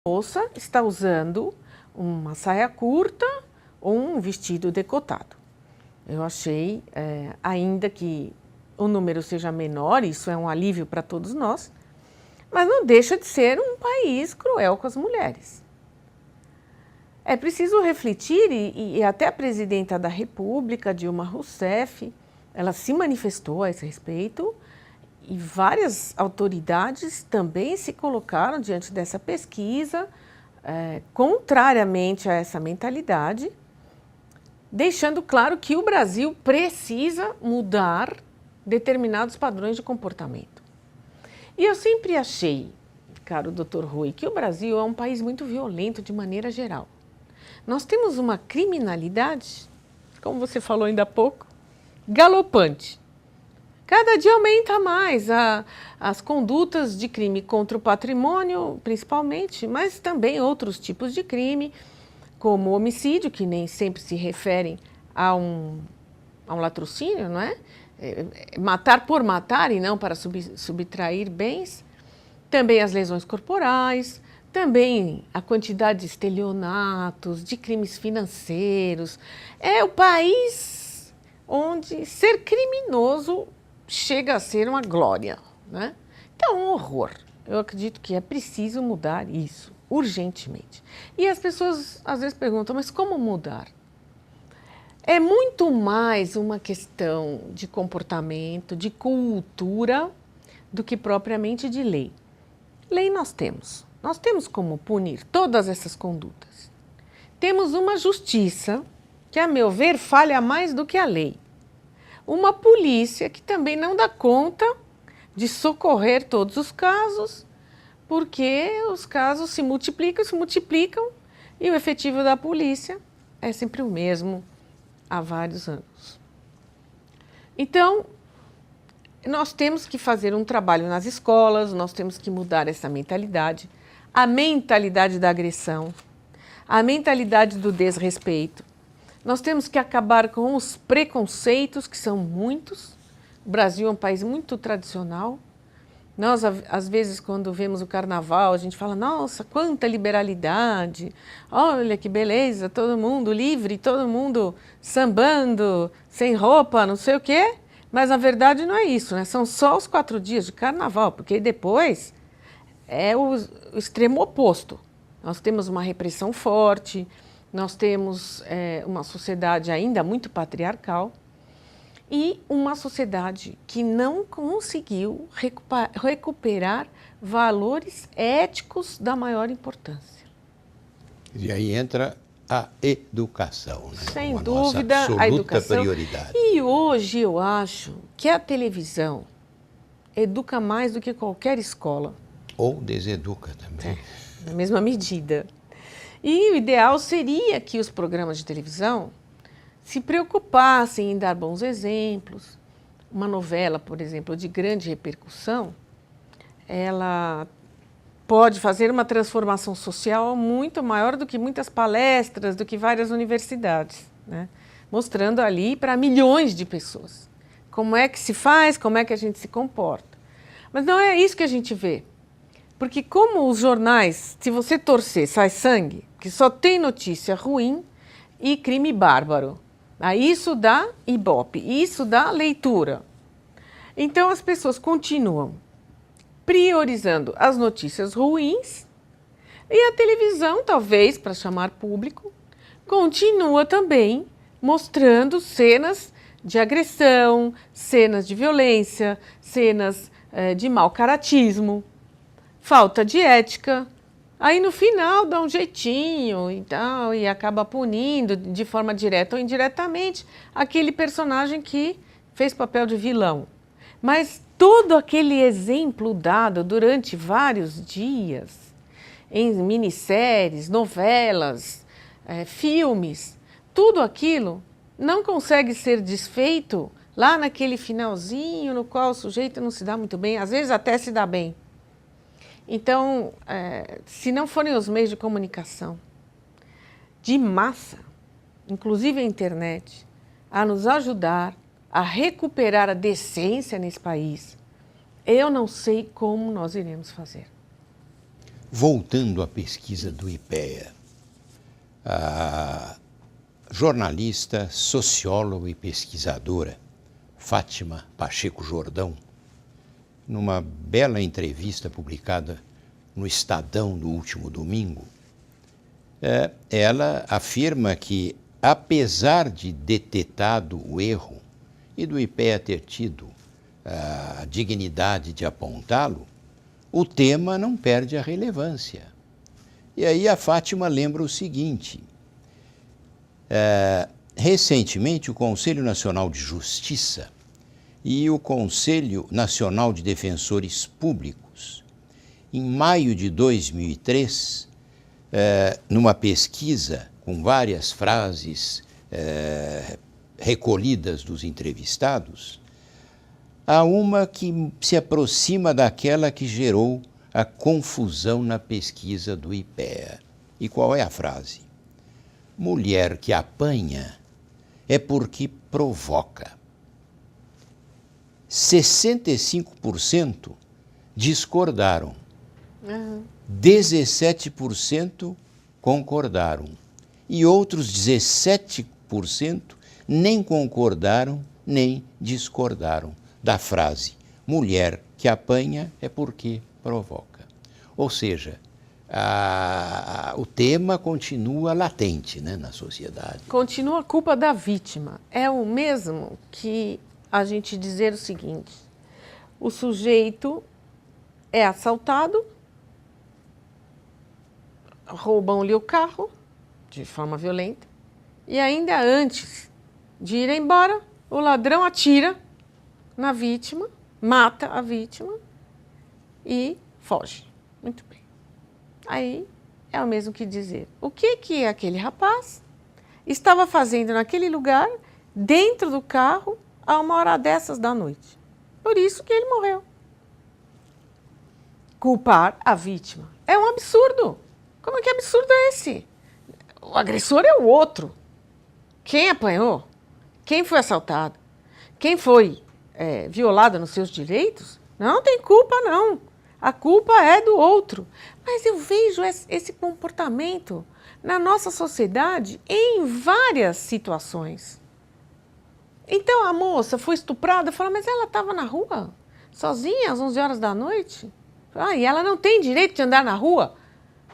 moça está usando uma saia curta ou um vestido decotado. Eu achei, ainda que o número seja menor, isso é um alívio para todos nós, mas não deixa de ser um país cruel com as mulheres. É preciso refletir, e até a presidenta da República, Dilma Rousseff, ela se manifestou a esse respeito, e várias autoridades também se colocaram diante dessa pesquisa, contrariamente a essa mentalidade, deixando claro que o Brasil precisa mudar determinados padrões de comportamento. E eu sempre achei, caro Dr. Rui, que o Brasil é um país muito violento de maneira geral. Nós temos uma criminalidade, como você falou ainda há pouco, galopante. Cada dia aumenta mais as condutas de crime contra o patrimônio, principalmente, mas também outros tipos de crime, como o homicídio, que nem sempre se referem a um latrocínio, não é? Matar por matar e não para subtrair bens. Também as lesões corporais, também a quantidade de estelionatos, de crimes financeiros. É o país onde ser criminoso chega a ser uma glória, né? Então, um horror. Eu acredito que é preciso mudar isso, urgentemente. E as pessoas às vezes perguntam, mas como mudar? É muito mais uma questão de comportamento, de cultura, do que propriamente de lei. Lei nós temos. Nós temos como punir todas essas condutas. Temos uma justiça que, a meu ver, falha mais do que a lei. Uma polícia que também não dá conta de socorrer todos os casos, porque os casos se multiplicam e o efetivo da polícia é sempre o mesmo há vários anos. Então, nós temos que fazer um trabalho nas escolas, nós temos que mudar essa mentalidade, a mentalidade da agressão, a mentalidade do desrespeito. Nós temos que acabar com os preconceitos, que são muitos. O Brasil é um país muito tradicional. Nós, às vezes, quando vemos o carnaval, a gente fala, nossa, quanta liberalidade, olha que beleza, todo mundo livre, todo mundo sambando, sem roupa, não sei o quê. Mas, na verdade, não é isso, né? São só os 4 dias de carnaval, porque depois é o extremo oposto. Nós temos uma repressão forte, nós temos uma sociedade ainda muito patriarcal e uma sociedade que não conseguiu recuperar valores éticos da maior importância. E aí entra a educação, né? Sem Uma dúvida, nossa absoluta a educação. Prioridade. E hoje eu acho que a televisão educa mais do que qualquer escola. Ou deseduca também. Na mesma medida. E o ideal seria que os programas de televisão se preocupassem em dar bons exemplos. Uma novela, por exemplo, de grande repercussão, ela pode fazer uma transformação social muito maior do que muitas palestras, do que várias universidades, né? Mostrando ali para milhões de pessoas como é que se faz, como é que a gente se comporta. Mas não é isso que a gente vê. Porque como os jornais, se você torcer, sai sangue, que só tem notícia ruim e crime bárbaro. Aí isso dá ibope, isso dá leitura. Então as pessoas continuam priorizando as notícias ruins e a televisão, talvez para chamar público, continua também mostrando cenas de agressão, cenas de violência, cenas de mau caratismo, falta de ética. Aí no final dá um jeitinho e tal, e acaba punindo de forma direta ou indiretamente aquele personagem que fez papel de vilão. Mas todo aquele exemplo dado durante vários dias, em minisséries, novelas, filmes, tudo aquilo não consegue ser desfeito lá naquele finalzinho no qual o sujeito não se dá muito bem, às vezes até se dá bem. Então, se não forem os meios de comunicação de massa, inclusive a internet, a nos ajudar a recuperar a decência nesse país, eu não sei como nós iremos fazer. voltando à pesquisa do IPEA, a jornalista, socióloga e pesquisadora Fátima Pacheco Jordão, numa bela entrevista publicada no Estadão no último domingo, ela afirma que, apesar de detetado o erro e do IPEA ter tido a dignidade de apontá-lo, o tema não perde a relevância. E aí a Fátima lembra o seguinte: recentemente o Conselho Nacional de Justiça e o Conselho Nacional de Defensores Públicos, em maio de 2003, numa pesquisa com várias frases recolhidas dos entrevistados, há uma que se aproxima daquela que gerou a confusão na pesquisa do IPEA. E qual é a frase? Mulher que apanha é porque provoca. 65% discordaram. 17% concordaram. E outros 17% nem concordaram nem discordaram da frase mulher que apanha é porque provoca. Ou seja, o tema continua latente, né, na sociedade. Continua a culpa da vítima. É o mesmo que a gente dizer o seguinte: o sujeito é assaltado, roubam-lhe o carro de forma violenta e ainda antes de ir embora, o ladrão atira na vítima, mata a vítima e foge. Muito bem. Aí é o mesmo que dizer: o que aquele rapaz estava fazendo naquele lugar, dentro do carro, a uma hora dessas da noite? Por isso que ele morreu. Culpar a vítima é um absurdo. Como é que absurdo é esse? O agressor é o outro. Quem apanhou? Quem foi assaltado? Quem foi violado nos seus direitos? Não tem culpa, não. A culpa é do outro. Mas eu vejo esse comportamento na nossa sociedade em várias situações. Então a moça foi estuprada, fala, mas ela estava na rua, sozinha, às 11 horas da noite. E ela não tem direito de andar na rua?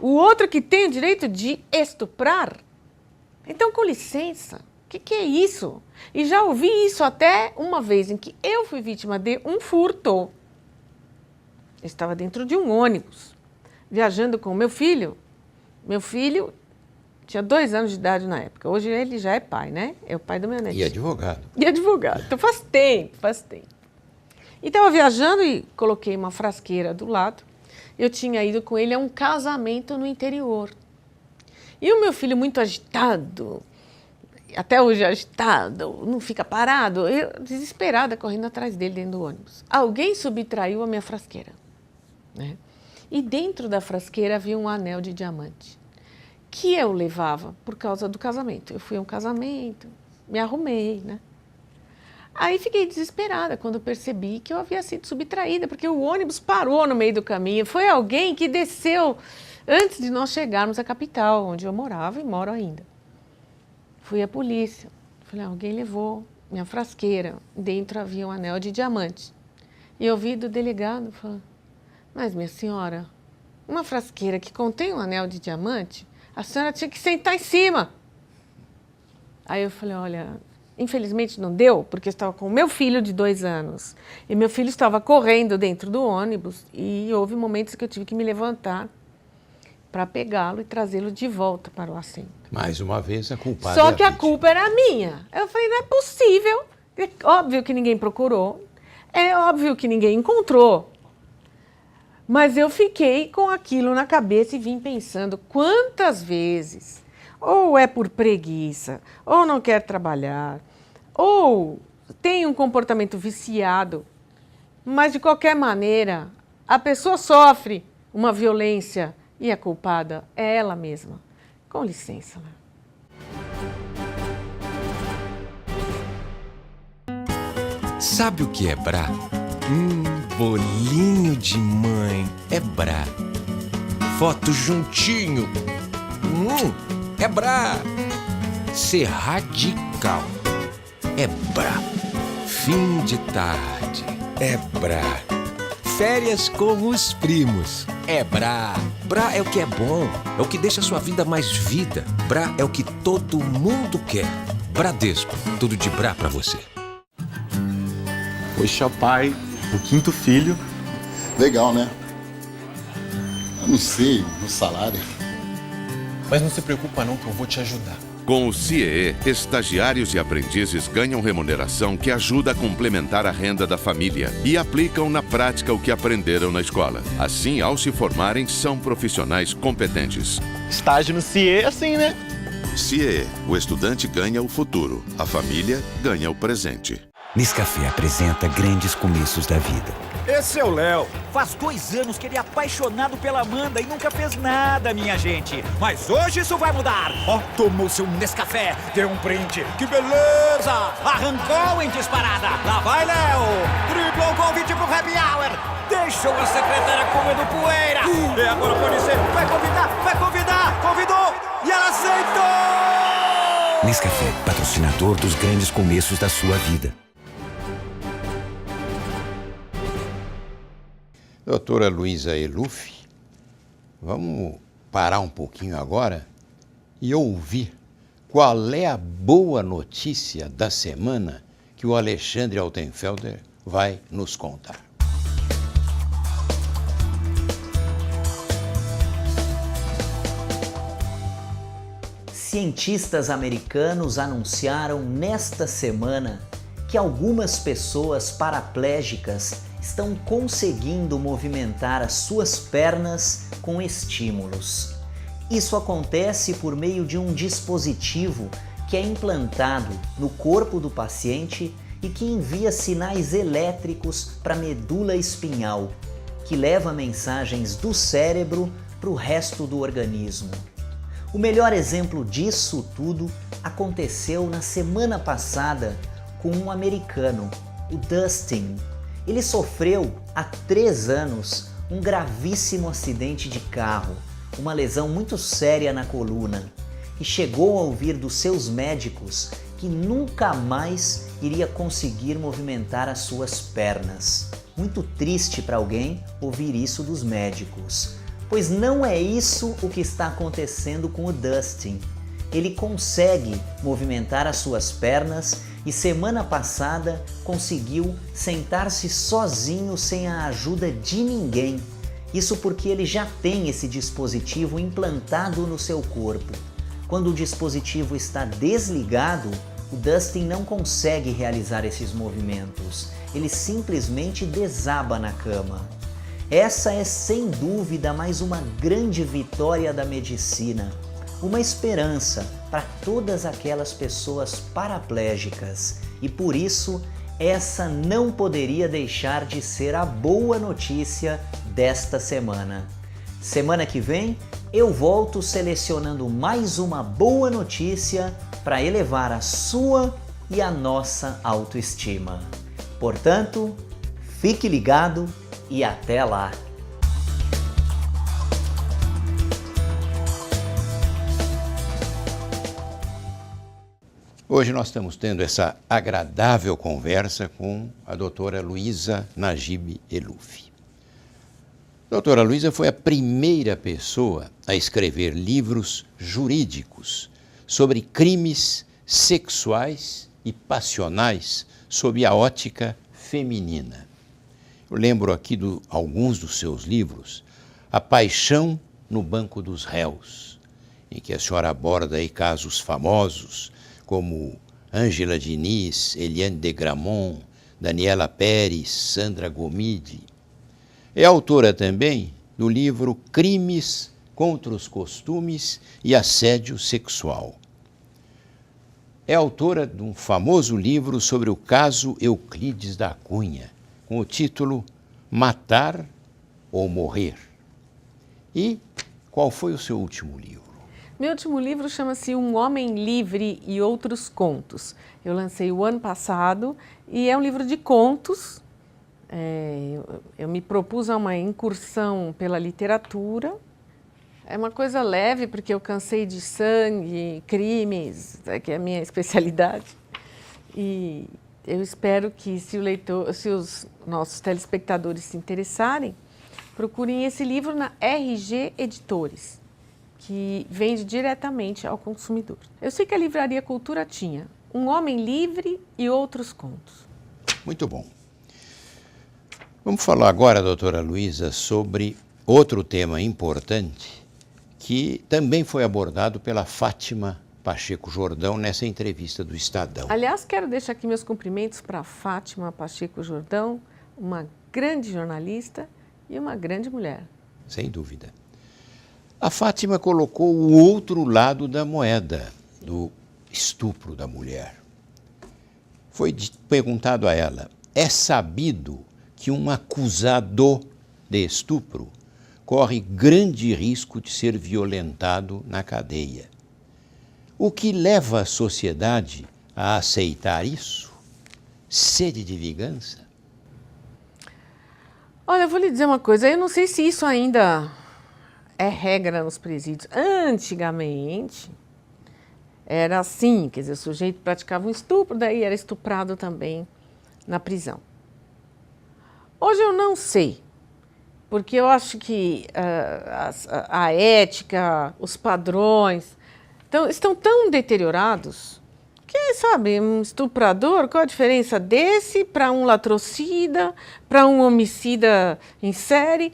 O outro que tem o direito de estuprar? Então, com licença, o que é isso? E já ouvi isso até uma vez em que eu fui vítima de um furto. Eu estava dentro de um ônibus, viajando com o meu filho. Meu filho tinha 2 anos de idade na época. Hoje ele já é pai, né? É o pai do meu netinho. E advogado. E advogado. Então faz tempo. E estava viajando e coloquei uma frasqueira do lado. Eu tinha ido com ele a um casamento no interior. E o meu filho muito agitado, até hoje agitado, não fica parado, eu desesperada correndo atrás dele dentro do ônibus. Alguém subtraiu a minha frasqueira, né? E dentro da frasqueira havia um anel de diamante, que eu levava por causa do casamento. Eu fui a um casamento, me arrumei, né? Aí fiquei desesperada quando percebi que eu havia sido subtraída, porque o ônibus parou no meio do caminho. Foi alguém que desceu antes de nós chegarmos à capital, onde eu morava e moro ainda. Fui à polícia. Falei, alguém levou minha frasqueira. Dentro havia um anel de diamante. E eu ouvi do delegado falando, mas minha senhora, uma frasqueira que contém um anel de diamante, a senhora tinha que sentar em cima. Aí eu falei, olha, infelizmente não deu, porque eu estava com o meu filho de 2 anos. E meu filho estava correndo dentro do ônibus e houve momentos que eu tive que me levantar para pegá-lo e trazê-lo de volta para o assento. Mais uma vez, a culpada Só é que a culpa era minha. Eu falei, não é possível. É óbvio que ninguém procurou. É óbvio que ninguém encontrou. Mas eu fiquei com aquilo na cabeça e vim pensando quantas vezes, ou é por preguiça, ou não quer trabalhar, ou tem um comportamento viciado, mas de qualquer maneira a pessoa sofre uma violência e a culpada é ela mesma. Com licença, né? Sabe o que é brá? Bolinho de mãe é brá. foto juntinho. É Brá. Ser radical. É Brá. Fim de tarde. É Brá. Férias com os primos. É Brá. Brá é o que é bom. É o que deixa a sua vida mais vida. Brá é o que todo mundo quer. Bradesco. Tudo de Brá pra você. Poxa, pai, o quinto filho. Legal, né? Eu não sei, no salário. Mas não se preocupa não que eu vou te ajudar. Com o CIEE, estagiários e aprendizes ganham remuneração que ajuda a complementar a renda da família e aplicam na prática o que aprenderam na escola. Assim, ao se formarem, são profissionais competentes. Estágio no CIE é assim, né? CIEE, o estudante ganha o futuro, a família ganha o presente. Nescafé apresenta grandes começos da vida. Esse é o Léo. Faz 2 anos que ele é apaixonado pela Amanda e nunca fez nada, minha gente. Mas hoje isso vai mudar. Ó, tomou seu Nescafé, deu um print. Que beleza! Arrancou em disparada. Lá vai, Léo. Driblou o convite pro Happy Hour. Deixou a secretária comendo poeira. E agora pode ser. Vai convidar. Convidou e ela aceitou. Nescafé, patrocinador dos grandes começos da sua vida. Doutora Luísa Eluf, vamos parar um pouquinho agora e ouvir qual é a boa notícia da semana que o Alexandre Altenfelder vai nos contar. Cientistas americanos anunciaram nesta semana que algumas pessoas paraplégicas estão conseguindo movimentar as suas pernas com estímulos. Isso acontece por meio de um dispositivo que é implantado no corpo do paciente e que envia sinais elétricos para a medula espinhal, que leva mensagens do cérebro para o resto do organismo. O melhor exemplo disso tudo aconteceu na semana passada com um americano, o Dustin. Ele sofreu há 3 anos um gravíssimo acidente de carro, uma lesão muito séria na coluna, e chegou a ouvir dos seus médicos que nunca mais iria conseguir movimentar as suas pernas. Muito triste para alguém ouvir isso dos médicos, pois não é isso o que está acontecendo com o Dustin. Ele consegue movimentar as suas pernas e semana passada conseguiu sentar-se sozinho sem a ajuda de ninguém. Isso porque ele já tem esse dispositivo implantado no seu corpo. Quando o dispositivo está desligado, o Dustin não consegue realizar esses movimentos. Ele simplesmente desaba na cama. Essa é sem dúvida mais uma grande vitória da medicina. Uma esperança para todas aquelas pessoas paraplégicas e por isso essa não poderia deixar de ser a boa notícia desta semana. Semana que vem eu volto selecionando mais uma boa notícia para elevar a sua e a nossa autoestima. Portanto, fique ligado e até lá! Hoje nós estamos tendo essa agradável conversa com a doutora Luísa Najib Eluf. A doutora Luísa foi a primeira pessoa a escrever livros jurídicos sobre crimes sexuais e passionais sob a ótica feminina. Eu lembro aqui de alguns dos seus livros, A Paixão no Banco dos Réus, em que a senhora aborda aí casos famosos como Ângela Diniz, Eliane de Gramont, Daniela Pérez, Sandra Gomide. É autora também do livro Crimes contra os Costumes e Assédio Sexual. É autora de um famoso livro sobre o caso Euclides da Cunha, com o título Matar ou Morrer. E qual foi o seu último livro? Meu último livro chama-se Um Homem Livre e Outros Contos. Eu lancei o ano passado e é um livro de contos. Eu me propus a uma incursão pela literatura é uma coisa leve, porque eu cansei de sangue, crimes, que é a minha especialidade. E eu espero que, se os nossos telespectadores se interessarem, procurem esse livro na RG Editores, que vende diretamente ao consumidor. Eu sei que a Livraria Cultura tinha Um Homem Livre e Outros Contos. Muito bom. Vamos falar agora, doutora Luísa, sobre outro tema importante que também foi abordado pela Fátima Pacheco Jordão nessa entrevista do Estadão. Aliás, quero deixar aqui meus cumprimentos para Fátima Pacheco Jordão, uma grande jornalista e uma grande mulher. Sem dúvida. A Fátima colocou o outro lado da moeda, do estupro da mulher. Foi perguntado a ela, é sabido que um acusado de estupro corre grande risco de ser violentado na cadeia. O que leva a sociedade a aceitar isso? Sede de vingança? Olha, eu vou lhe dizer uma coisa, eu não sei se isso ainda é regra nos presídios. Antigamente, era assim, quer dizer, o sujeito praticava um estupro, daí era estuprado também na prisão. Hoje eu não sei, porque eu acho que a ética, os padrões, estão tão deteriorados que, sabe, um estuprador, qual a diferença desse para um latrocida, para um homicida em série?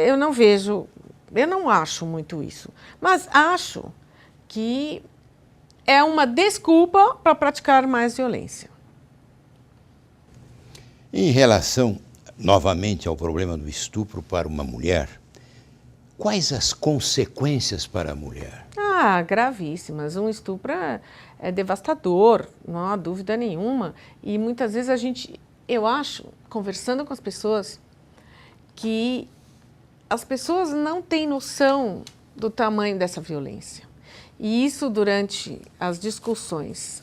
Eu não vejo, eu não acho muito isso, mas acho que é uma desculpa para praticar mais violência. Em relação, novamente, ao problema do estupro para uma mulher, quais as consequências para a mulher? Ah, gravíssimas. Um estupro é devastador, não há dúvida nenhuma. E muitas vezes eu acho, conversando com as pessoas, que as pessoas não têm noção do tamanho dessa violência. E isso, durante as discussões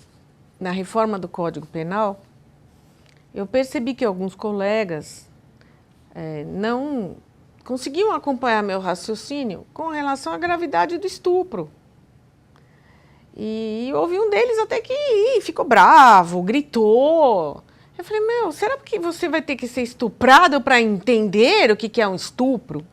na reforma do Código Penal, eu percebi que alguns colegas não conseguiam acompanhar meu raciocínio com relação à gravidade do estupro. E houve um deles até que ficou bravo, gritou. Eu falei, será que você vai ter que ser estuprado para entender o que é um estupro?